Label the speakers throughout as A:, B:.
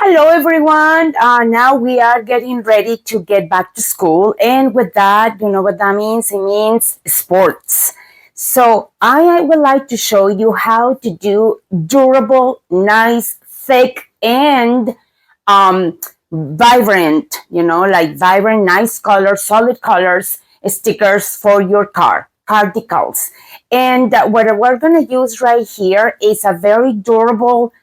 A: Hello, everyone. Now we are getting ready to get back to school. And with that, you know what that means? It means sports. So I would like to show you how to do durable, nice, thick, and vibrant, like vibrant, nice colors, solid colors, stickers for your car decals. And what we're going to use right here is a very durable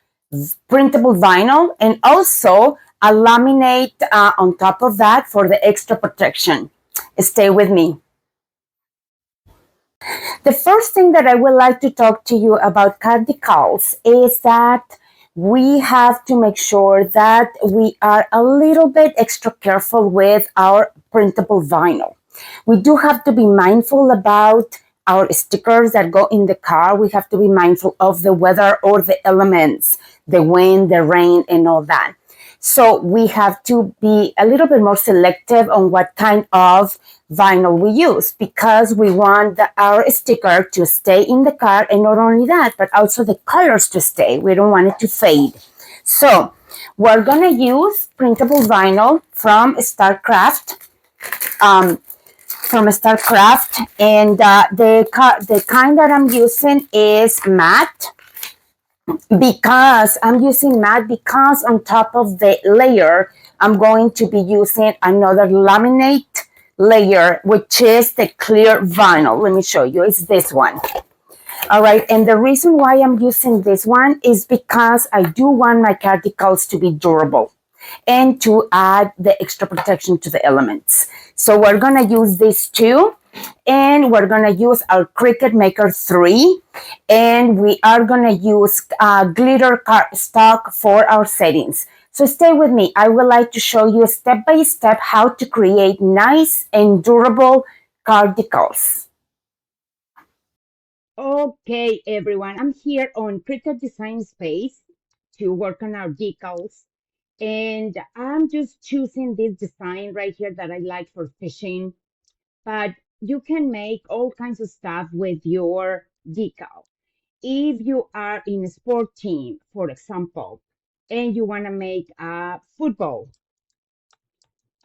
A: printable vinyl and also a laminate on top of that for the extra protection. Stay with me. The first thing that I would like to talk to you about card decals is that we have to make sure that we are a little bit extra careful with our printable vinyl. We do have to be mindful about our stickers that go in the car. We have to be mindful of the weather or the elements, the wind, the rain, and all that. So we have to be a little bit more selective on what kind of vinyl we use because we want our sticker to stay in the car, and not only that, but also the colors to stay. We don't want it to fade. So we're gonna use printable vinyl from StarCraft. And the kind that I'm using is matte, because I'm using matte because on top of the layer I'm going to be using another laminate layer, which is the clear vinyl. Let me show you. It's this one. All right, and the reason why I'm using this one is because I do want my carticles to be durable and to add the extra protection to the elements. So we're gonna use these two, and we're gonna use our Cricut Maker 3, and we are gonna use glitter cardstock for our settings. So stay with me. I would like to show you step by step how to create nice and durable card decals. Okay, everyone, I'm here on Cricut Design Space to work on our decals. And I'm just choosing this design right here that I like for fishing. But you can make all kinds of stuff with your decal. If you are in a sport team, for example, and you want to make a football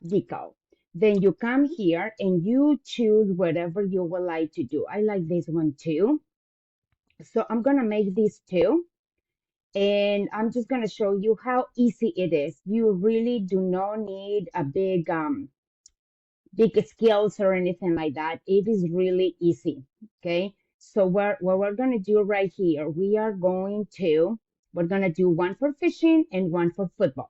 A: decal, then you come here and you choose whatever you would like to do. I like this one too. So I'm going to make these two. And I'm just going to show you how easy it is. You really do not need a big skills or anything like that. It is really easy. Okay. So what we're going to do right here, we're going to do one for fishing and one for football.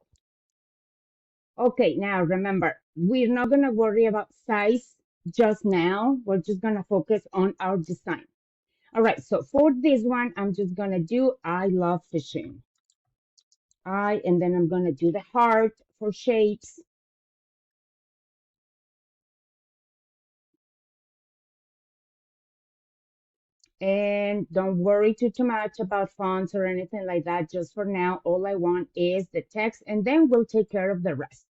A: Okay. Now remember, we're not going to worry about size just now. We're just going to focus on our design. All right. So for this one, I'm just going to do, I love fishing. And then I'm going to do the heart for shapes. And don't worry too much about fonts or anything like that. Just for now, all I want is the text, and then we'll take care of the rest.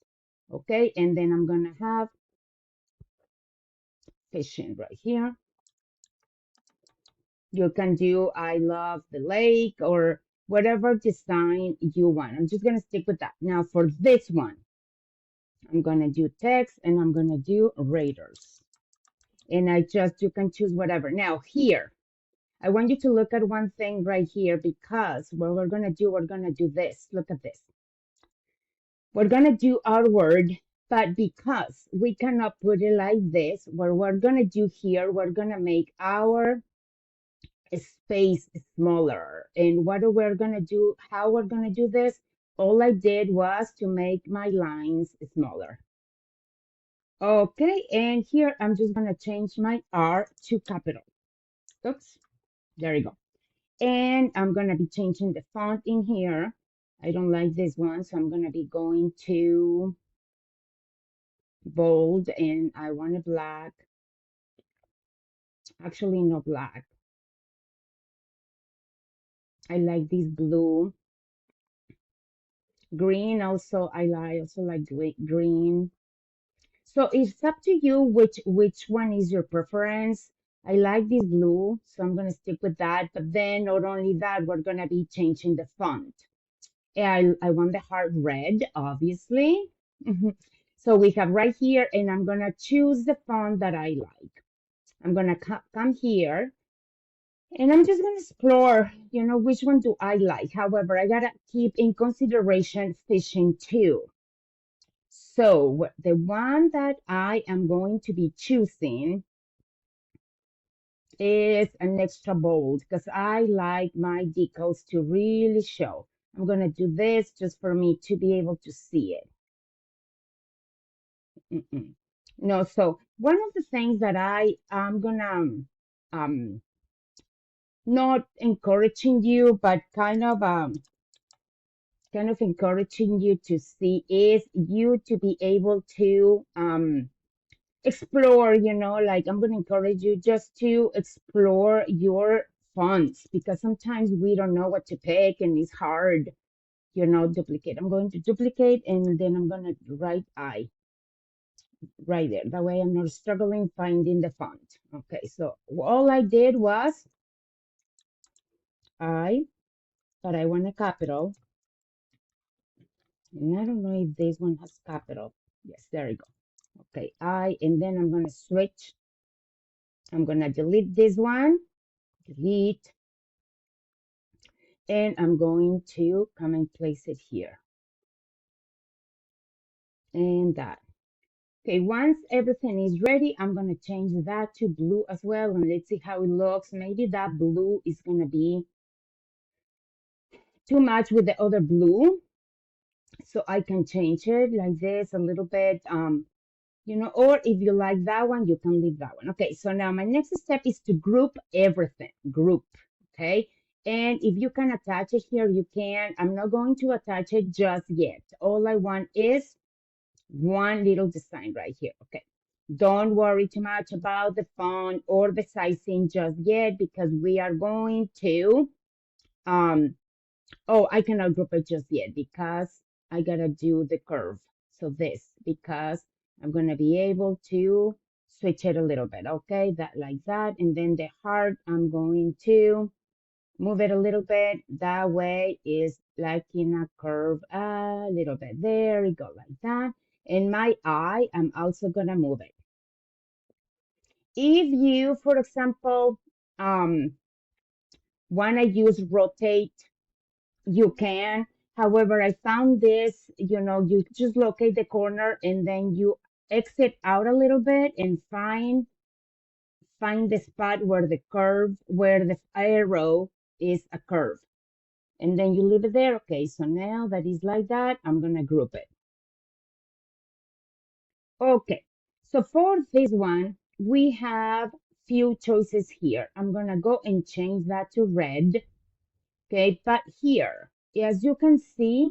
A: Okay, and then I'm going to have fishing right here. You can do I love the lake or whatever design you want. I'm just going to stick with that. Now for this one, I'm going to do text and I'm going to do Raiders. And you can choose whatever. Now here, I want you to look at one thing right here, because what we're going to do this. Look at this. We're going to do our word, but because we cannot put it like this, what we're going to do here, we're going to make our space smaller. And what we're going to do, how we're going to do this, all I did was to make my lines smaller. Okay, and here I'm just going to change my R to capital. Oops, there you go. And I'm going to be changing the font in here. I don't like this one, so I'm going to be going to bold, and I want a black. Actually, no black. I like this blue. Green also, I also like green. So it's up to you which one is your preference. I like this blue, so I'm going to stick with that. But then not only that, we're going to be changing the font. I want the heart red, obviously. Mhm. So we have right here, and I'm gonna choose the font that I like. I'm gonna come here, and I'm just gonna explore, which one do I like. However, I gotta keep in consideration fishing too. So the one that I am going to be choosing is an extra bold because I like my decals to really show. I'm going to do this just for me to be able to see it. Mm-mm. No, so one of the things that I'm going to not encouraging you, but kind of encouraging you to see is you to be able to explore, like I'm going to encourage you just to explore your fonts because sometimes we don't know what to pick and it's hard, duplicate. I'm going to duplicate and then I'm going to write I right there. That way I'm not struggling finding the font. Okay, so all I did was I, but I want a capital. And I don't know if this one has capital. Yes, there you go. Okay, I, and then I'm going to switch. I'm going to delete this one, delete, and I'm going to come and place it here and that. Okay, once everything is ready, I'm going to change that to blue as well, and let's see how it looks. Maybe that blue is going to be too much with the other blue, so I can change it like this a little bit, or if you like that one, you can leave that one. Okay, so now my next step is to group everything, okay? And if you can attach it here, you can. I'm not going to attach it just yet. All I want is one little design right here. Okay. Don't worry too much about the font or the sizing just yet because we are going to, um, oh, I cannot group it just yet because I gotta do the curve. So this, because I'm gonna be able to switch it a little bit. Okay, that like that. And then the heart, I'm going to move it a little bit. That way is like in a curve a little bit. There we go, like that. And my eye, I'm also gonna move it. If you, for example, um, wanna use rotate, you can. However, I found this, you just locate the corner and then you exit out a little bit and find the spot where the arrow is a curve. And then you leave it there. Okay, so now that is like that, I'm gonna group it. Okay, so for this one, we have few choices here. I'm gonna go and change that to red. Okay, but here, as you can see,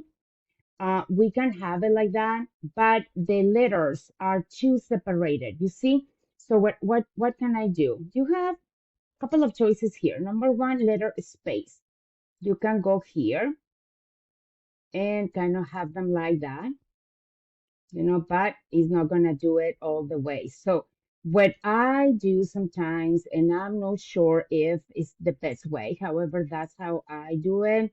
A: we can have it like that, but the letters are too separated. You see? So what can I do? You have a couple of choices here. Number one, letter space. You can go here and kind of have them like that, but it's not gonna do it all the way. So what I do sometimes, and I'm not sure if it's the best way, however, that's how I do it,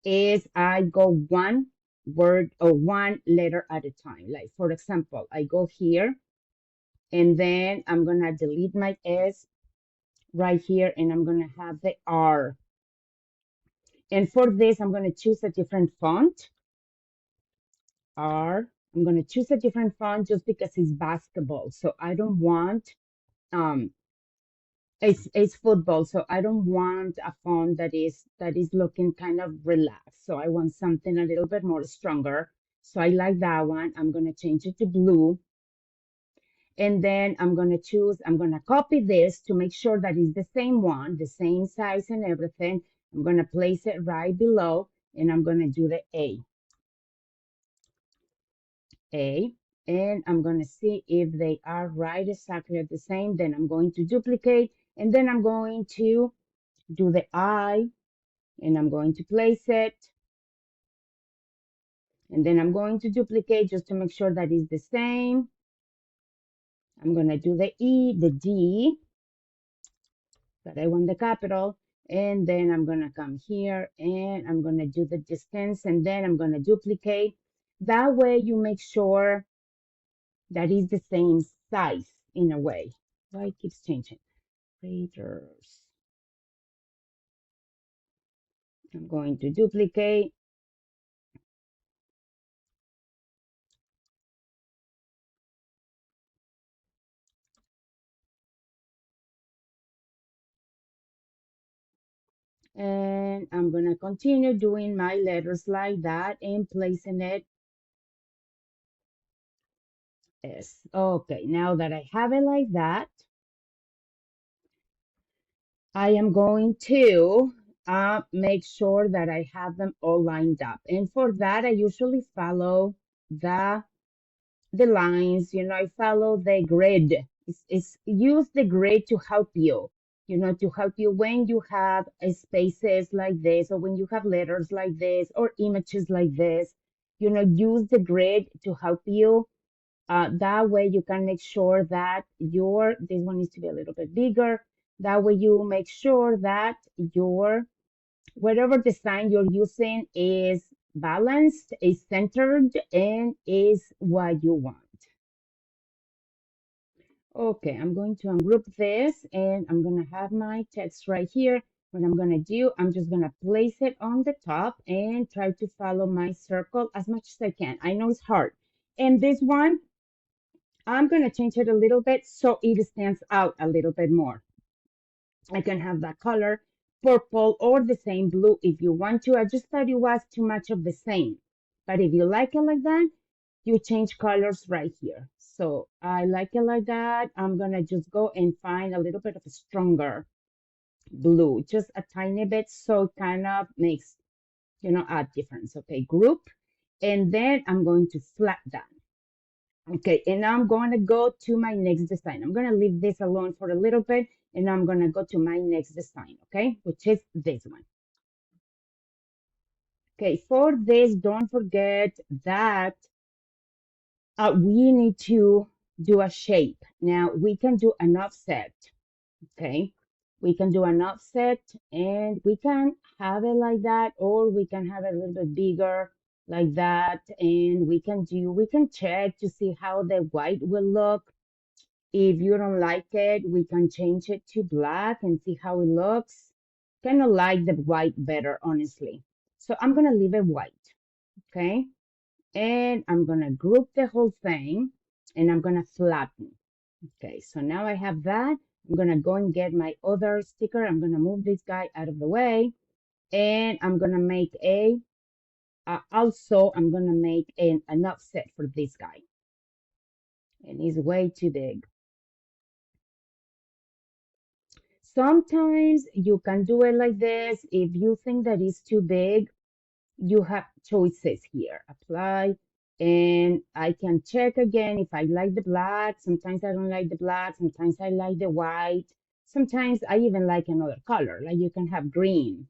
A: is I go one word or one letter at a time. Like for example, I go here and then I'm gonna delete my S right here and I'm gonna have the R. And for this, I'm gonna choose a different font. R. I'm gonna choose a different font just because it's basketball. So I don't want um it's football, so I don't want a font that is looking kind of relaxed. So I want something a little bit more stronger. So I like that one. I'm gonna change it to blue. And then I'm gonna copy this to make sure that it's the same one, the same size and everything. I'm gonna place it right below and I'm gonna do the A, and I'm gonna see if they are right exactly at the same. Then I'm going to duplicate and then I'm going to do the I and I'm going to place it. And then I'm going to duplicate just to make sure that it's the same. I'm going to do the E, the D, that I want the capital. And then I'm going to come here and I'm going to do the distance, and then I'm going to duplicate. That way you make sure that is the same size in a way. Why it keeps changing? Creators. I'm going to duplicate. And I'm going to continue doing my letters like that and placing it. Yes. Okay, now that I have it like that, I am going to make sure that I have them all lined up. And for that, I usually follow the lines, I follow the grid. It's use the grid to help you, to help you when you have spaces like this, or when you have letters like this, or images like this, use the grid to help you. That way you can make sure that this one needs to be a little bit bigger. That way you make sure that your whatever design you're using is balanced, is centered, and is what you want. Okay, I'm going to ungroup this and I'm going to have my text right here. What I'm going to do, I'm just going to place it on the top and try to follow my circle as much as I can. I know it's hard. And this one, I'm going to change it a little bit so it stands out a little bit more. I can have that color, purple or the same blue if you want to. I just thought it was too much of the same. But if you like it like that, you change colors right here. So I like it like that. I'm going to just go and find a little bit of a stronger blue, just a tiny bit. So it kind of makes, a difference. Okay, group. And then I'm going to flat that. Okay, and now I'm going to go to my next design. I'm going to leave this alone for a little bit, and I'm going to go to my next design, okay, which is this one. Okay, for this, don't forget that we need to do a shape. Now, we can do an offset, okay? We can do an offset, and we can have it like that, or we can have it a little bit bigger like that, and we can check to see how the white will look. If you don't like it, we can change it to black and see how it looks. Kind of like the white better, honestly. So I'm going to leave it white, okay? And I'm going to group the whole thing and I'm going to flatten. Okay, so now I have that. I'm going to go and get my other sticker. I'm going to move this guy out of the way and I'm going to make also, I'm going to make an offset for this guy. And he's way too big. Sometimes you can do it like this. If you think that is too big, you have choices here. Apply, and I can check again if I like the black. Sometimes I don't like the black. Sometimes I like the white. Sometimes I even like another color, like you can have green,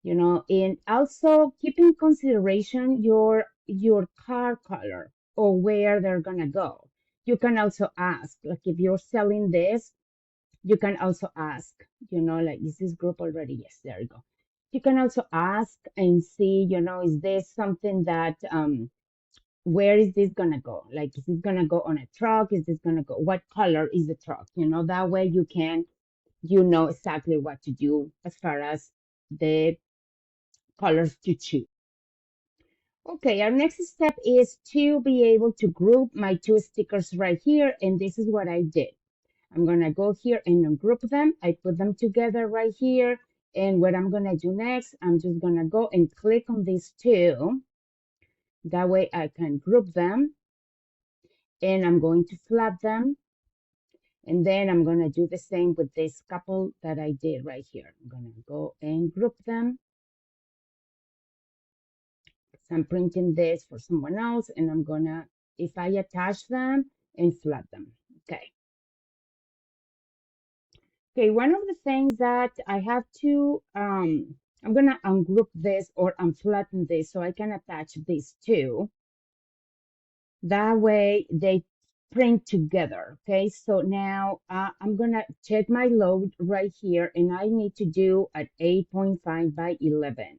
A: and also keep in consideration your car color or where they're gonna go. You can also ask, like if you're selling this, you can also ask, like, is this group already? Yes, there you go. You can also ask and see, is this something that, where is this gonna go? Like, is this gonna go on a truck? Is this gonna go, what color is the truck? That way you know exactly what to do as far as the colors to choose. Okay, our next step is to be able to group my two stickers right here, and this is what I did. I'm going to go here and ungroup them. I put them together right here. And what I'm going to do next, I'm just going to go and click on these two. That way I can group them. And I'm going to flat them. And then I'm going to do the same with this couple that I did right here. I'm going to go and group them. So I'm printing this for someone else. And I'm going to, if I attach them and flat them. Okay. Okay, one of the things that I have to, I'm gonna ungroup this or unflatten this so I can attach these two. That way print together. Okay, so now I'm gonna check my load right here, and I need to do at 8.5 by 11.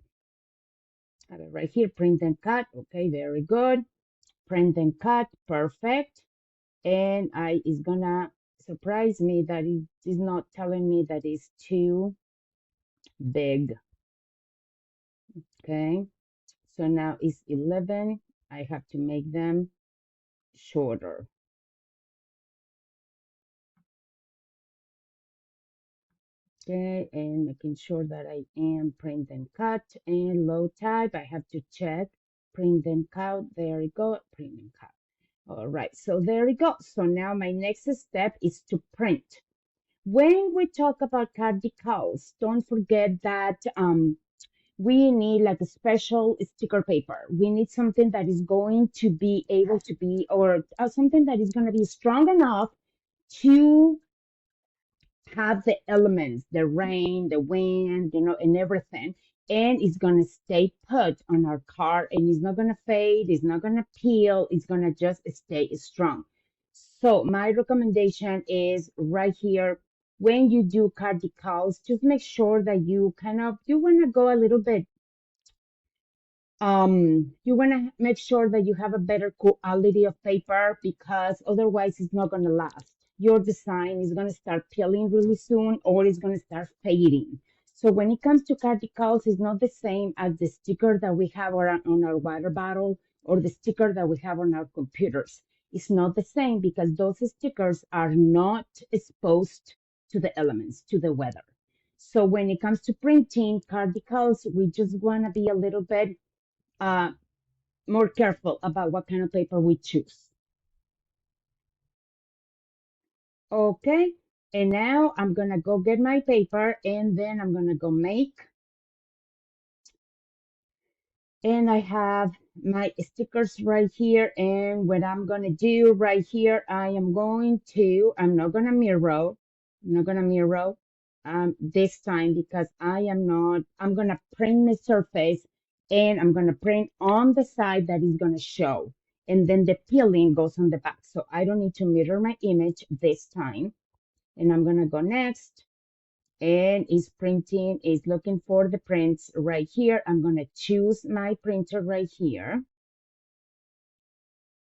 A: I have it right here, print and cut. Okay, very good. Print and cut, perfect. And I is gonna surprise me that it is not telling me that it's too big. Okay, so now it's 11. I have to make them shorter. Okay, and making sure that I am print and cut and load type. I have to check print and cut. There we go, print and cut. All right, so there we go. So now my next step is to print. When we talk about card decals, don't forget that we need like a special sticker paper. We need something that is going to be able to be, or something that is going to be strong enough to have the elements, the rain, the wind, and everything. And it's going to stay put on our card, and it's not going to fade. It's not going to peel. It's going to just stay strong. So my recommendation is right here. When you do card decals, just make sure that you want to go a little bit, you want to make sure that you have a better quality of paper, because otherwise it's not going to last. Your design is going to start peeling really soon, or it's going to start fading. So when it comes to carticals, it's not the same as the sticker that we have on our water bottle, or the sticker that we have on our computers. It's not the same because those stickers are not exposed to the elements, to the weather. So when it comes to printing carticals, we just want to be a little bit uh, more careful about what kind of paper we choose. Okay, and now I'm gonna go get my paper, and then I'm gonna go make. And I have my stickers right here, and what I'm gonna do right here, I'm not gonna mirror, this time, because I'm gonna print the surface, and I'm gonna print on the side that is gonna show, and then the peeling goes on the back. So I don't need to mirror my image this time. And I'm gonna go next, and it's printing, is looking for the prints right here. I'm gonna choose my printer right here.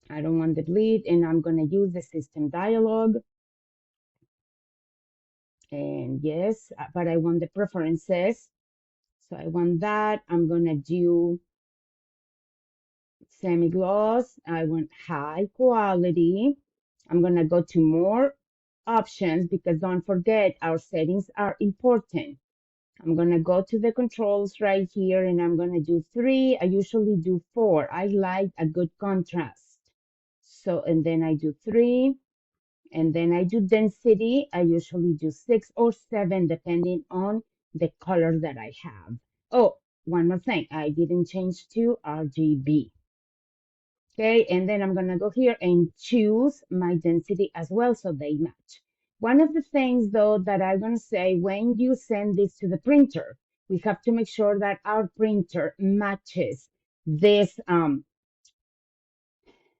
A: I don't want the bleed, and I'm gonna use the system dialog. And yes, but I want the preferences. So I want that. I'm gonna do semi-gloss. I want high quality. I'm gonna go to more options, because don't forget our settings are important. I'm gonna go to the controls right here, and I'm gonna do 3. I usually do 4. I like a good contrast. So, and then I do 3, and then I do density. I usually do 6 or 7, depending on the color that I have. Oh, one more thing. I didn't change to RGB. Okay, and then I'm gonna go here and choose my density as well, so they match. One of the things though that I'm gonna say, when you send this to the printer, we have to make sure that our printer matches this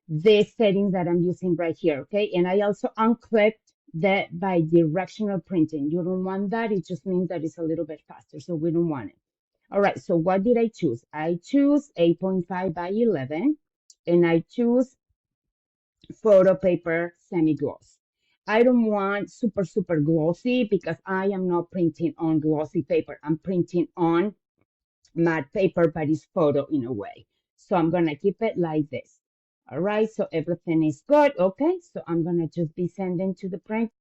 A: this settings that I'm using right here. Okay, and I also unclipped that by directional printing. You don't want that. It just means that it's a little bit faster, so we don't want it. All right, so what did I choose? I choose 8.5 by 11, and I choose photo paper semi-gloss. I don't want super, super glossy, because I am not printing on glossy paper. I'm printing on matte paper, but it's photo in a way. So I'm going to keep it like this. All right, so everything is good. Okay, so I'm going to just be sending to the print.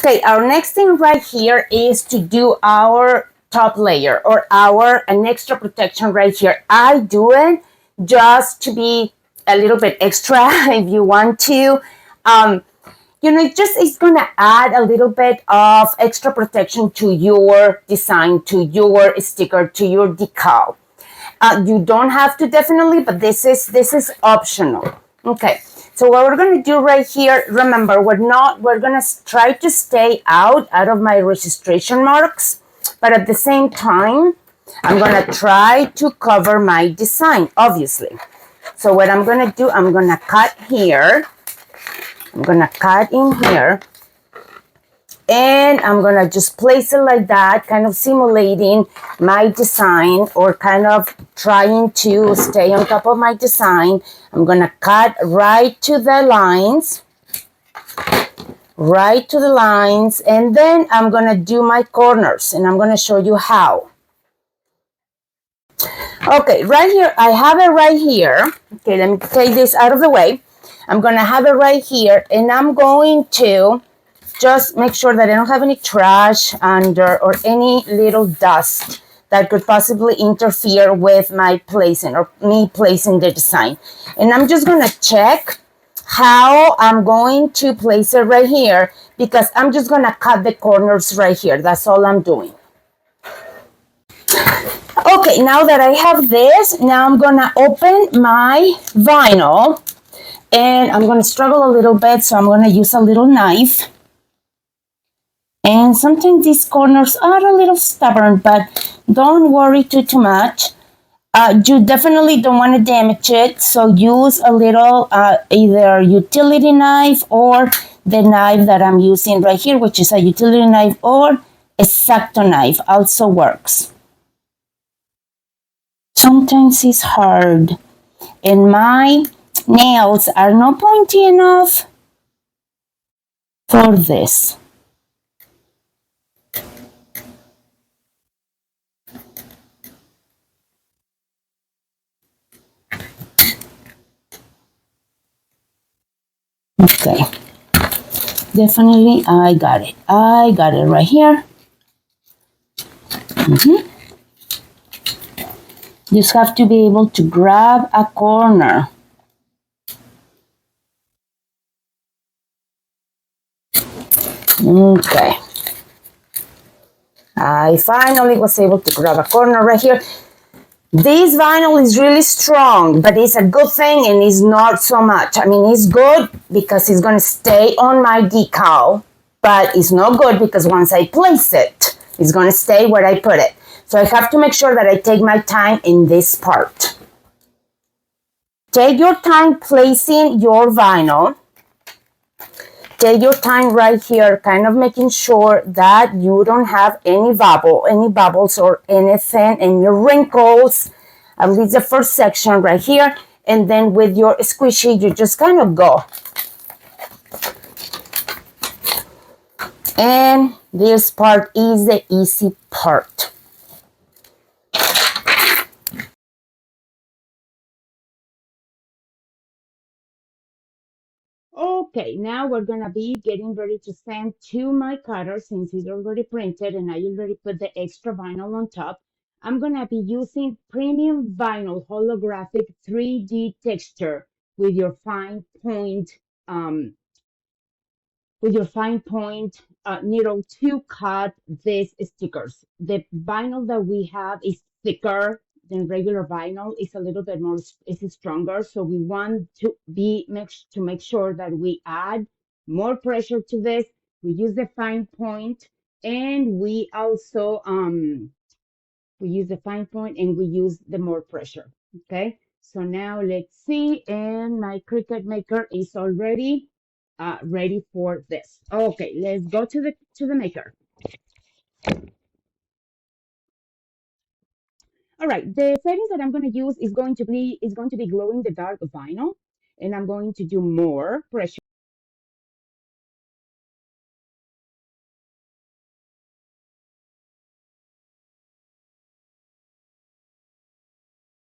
A: Okay, our next thing right here is to do our top layer, or an extra protection right here. I do it just to be a little bit extra if you want to. um, it's going to add a little bit of extra protection to your design, to your sticker, to your decal. You don't have to, definitely, but this is optional. Okay, so what we're going to do right here, remember, we're going to try to stay out of my registration marks, but at the same time, I'm going to try to cover my design, obviously. So what I'm going to do, I'm going to cut here. I'm going to cut in here. And I'm going to just place it like that, kind of simulating my design, or kind of trying to stay on top of my design. I'm going to cut right to the lines. Right to the lines. And then I'm going to do my corners. And I'm going to show you how. Okay, right here, I have it right here. Okay, let me take this out of the way. I'm going to have it right here. And I'm going to just make sure that I don't have any trash under or any little dust that could possibly interfere with my placing or me placing the design. And I'm just going to check how I'm going to place it right here, because I'm just going to cut the corners right here. That's all I'm doing. Okay, now that I have this, now I'm going to open my vinyl, and I'm going to struggle a little bit, so I'm going to use a little knife. And sometimes these corners are a little stubborn, but don't worry too much. You definitely don't want to damage it, so use a little either utility knife or the knife that I'm using right here, which is a utility knife, or X-Acto knife also works. Sometimes it's hard, and my nails are not pointy enough for this. Okay, definitely I got it. I got it right here. Just have to be able to grab a corner. Okay. I finally was able to grab a corner right here. This vinyl is really strong, but it's a good thing, and it's not so much. I mean, it's good because it's going to stay on my decal, but it's not good because once I place it, it's going to stay where I put it. So I have to make sure that I take my time in this part. Take your time placing your vinyl. Take your time right here, kind of making sure that you don't have any bubbles or anything, and your wrinkles, at least the first section right here. And then with your squeegee, you just kind of go. And this part is the easy part. Okay, now we're gonna be getting ready to send to my cutter, since it's already printed and I already put the extra vinyl on top. I'm gonna be using premium vinyl holographic 3D texture with your fine point um, needle to cut these stickers. The vinyl that we have is thicker than regular vinyl. It's a little bit more, it's stronger. So we want to make sure that we add more pressure to this. We use the fine point, and we also we use the fine point, and we use the more pressure. Okay, so now let's see, and my Cricut Maker is already ready for this. Okay, let's go to the maker. All right, the settings that I'm going to use is going to be glow in the dark vinyl, and I'm going to do more pressure